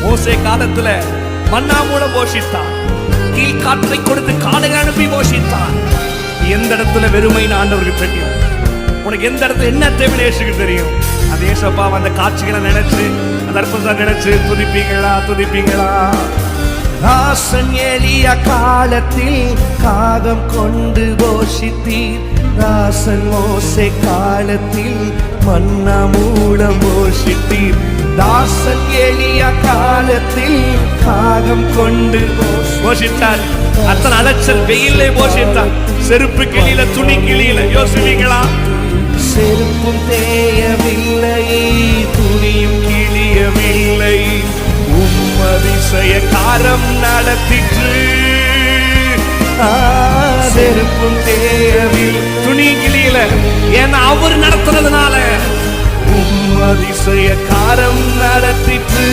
மோசே காலத்துல மன்னா மூலம் போஷித்தான், கீழ்காற்றை கொடுத்து காடுகளை அனுப்பி போஷித்தான். எந்த இடத்துல வெறுமைன்னு ஆண்டவருக்கு தெரியும். உனக்கு எந்த இடத்துல என்ன தேவை இயேசுக்கு தெரியும். அந்த ஏசப்பா அந்த காட்சிகளை நினைச்சு அந்த அற்புதத்தை நினைச்சு துதிப்பீங்களா? ராசன் எளிய காலத்தில் காகம் கொண்டு போஷித்தீர், ராசன் மோசே காலத்தில் மன்னா மூலம் போஷித்தீர். தாசன் எளிய காலத்தில் காகம் கொண்டு போஷித்தார். அத்தனை அலைச்சல் வெயிலே போஷித்தார். செருப்பு கிளியில துணி கிளியில யோசிப்பீங்களா? செருப்பும் தேயவில்லை, துணியும் கிளியவில்லை, அதிசய காரம் நடத்திற்று. செருப்பும் தேயவில் துணி கிளியில, ஏன்னா அவர் நடத்துறதுனால அதிசய காரம் நடத்திற்று.